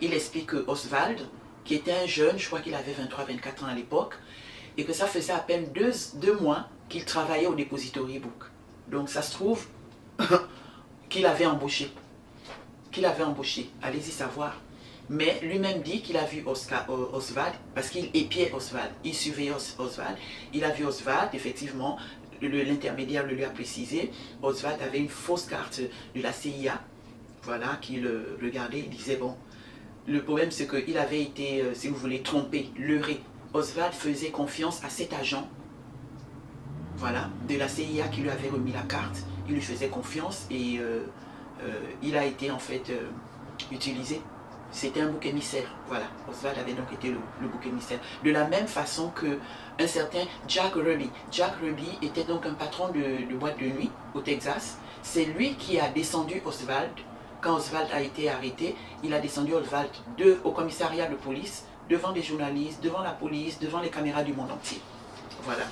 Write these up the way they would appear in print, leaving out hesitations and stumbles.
il explique que Oswald, qui était un jeune, je crois qu'il avait 23-24 ans à l'époque, et que ça faisait à peine deux mois qu'il travaillait au Depository Book. Donc ça se trouve qu'il avait embauché. Allez-y savoir. Mais lui-même dit qu'il a vu Oswald, parce qu'il épiait Oswald, il surveillait Oswald. Il a vu Oswald, effectivement, l'intermédiaire le lui a précisé. Oswald avait une fausse carte de la CIA, voilà, qu'il regardait, il disait, bon, le problème c'est qu'il avait été, si vous voulez, trompé, leurré. Oswald faisait confiance à cet agent, voilà, de la CIA qui lui avait remis la carte. Il lui faisait confiance et il a été en fait utilisé. C'était un bouc émissaire, voilà. Oswald avait donc été le bouc émissaire. De la même façon qu'un certain Jack Ruby. Jack Ruby était donc un patron de boîte de nuit au Texas. C'est lui qui a descendu Oswald. Quand Oswald a été arrêté, il a descendu Oswald au commissariat de police, devant des journalistes, devant la police, devant les caméras du monde entier. Voilà.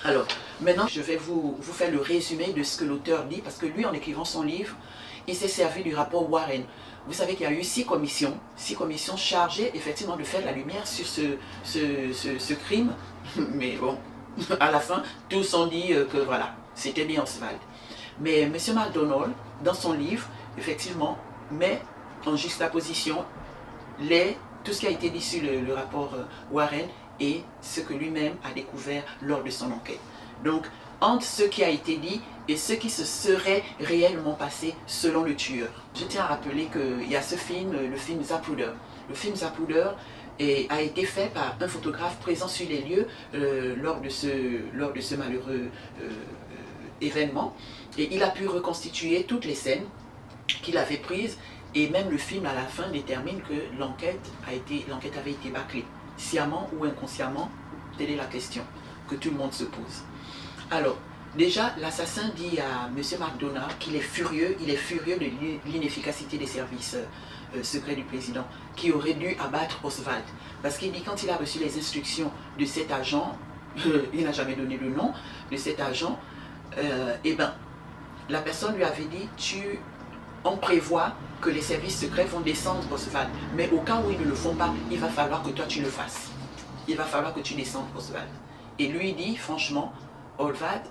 Alors, maintenant, je vais vous faire le résumé de ce que l'auteur dit, parce que lui, en écrivant son livre, il s'est servi du rapport Warren. Vous savez qu'il y a eu 6 commissions chargées, effectivement, de faire la lumière sur ce crime. Mais bon, à la fin, tous ont dit que voilà, c'était bien Oswald. Mais M. McDonald, dans son livre, effectivement, met en juxtaposition tout ce qui a été dit sur le rapport Warren et ce que lui-même a découvert lors de son enquête. Donc, entre ce qui a été dit et ce qui se serait réellement passé selon le tueur. Je tiens à rappeler qu'il y a ce film, le film Zapruder. Le film Zapruder a été fait par un photographe présent sur les lieux lors de ce malheureux événement. Et il a pu reconstituer toutes les scènes qu'il avait prises. Et même le film, à la fin, détermine que l'enquête avait été bâclée. Sciemment ou inconsciemment, telle est la question que tout le monde se pose. Alors, déjà, l'assassin dit à M. McDonough qu'il est furieux, de l'inefficacité des services secrets du président, qui aurait dû abattre Oswald. Parce qu'il dit quand il a reçu les instructions de cet agent, il n'a jamais donné le nom de cet agent, eh ben, la personne lui avait dit, on prévoit que les services secrets vont descendre Oswald, mais au cas où ils ne le font pas, il va falloir que toi tu le fasses. Il va falloir que tu descendes Oswald. Et lui dit, franchement, Oswald,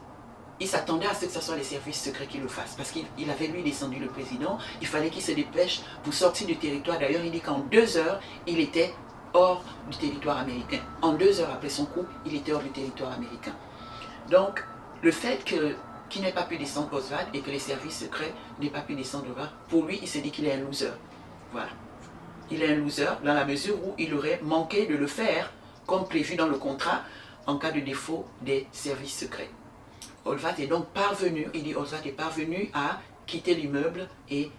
il s'attendait à ce que ce soit les services secrets qui le fassent, parce qu'il avait lui descendu le président, il fallait qu'il se dépêche pour sortir du territoire. D'ailleurs, il dit qu'en 2 heures, il était hors du territoire américain. En 2 heures après son coup, il était hors du territoire américain. Donc, le fait qu'il n'ait pas pu descendre Oswald et que les services secrets n'aient pas pu descendre Oswald, pour lui, il s'est dit qu'il est un loser. Voilà. Il est un loser dans la mesure où il aurait manqué de le faire, comme prévu dans le contrat, en cas de défaut des services secrets. Oswald est donc parvenu, Oswald est parvenu à quitter l'immeuble et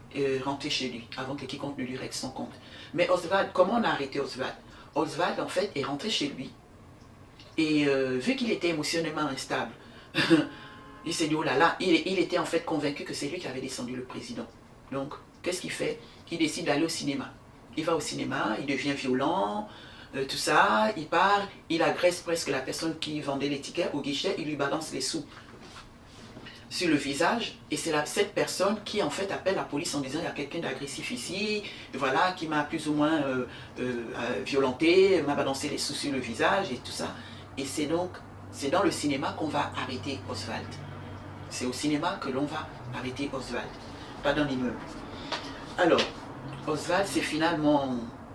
rentrer chez lui, avant que quiconque ne lui règle son compte. Mais Oswald, comment on a arrêté Oswald? Oswald, en fait, est rentré chez lui. Et vu qu'il était émotionnellement instable, il s'est dit, oh là là, il était en fait convaincu que c'est lui qui avait descendu le président. Donc, qu'est-ce qu'il fait? Il décide d'aller au cinéma. Il va au cinéma, il devient violent, tout ça, il part, il agresse presque la personne qui vendait les tickets au guichet, il lui balance les sous sur le visage, et c'est cette personne qui en fait appelle la police en disant il y a quelqu'un d'agressif ici, voilà, qui m'a plus ou moins violenté, m'a balancé les sous sur le visage et tout ça. Et c'est dans le cinéma qu'on va arrêter Oswald. C'est au cinéma que l'on va arrêter Oswald, pas dans l'immeuble. Alors, Oswald, c'est finalement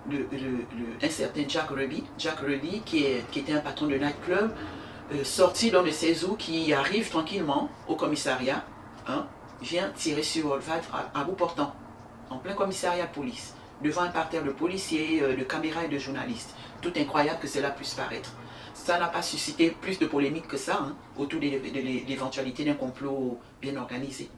un certain Jack Ruby qui était un patron de nightclub, sorti dans de ses eaux, qui arrive tranquillement au commissariat, hein, vient tirer sur Oswald à bout portant, en plein commissariat de police, devant un parterre de policiers, de caméras et de journalistes. Tout incroyable que cela puisse paraître. Ça n'a pas suscité plus de polémique que ça, hein, autour de l'éventualité d'un complot bien organisé.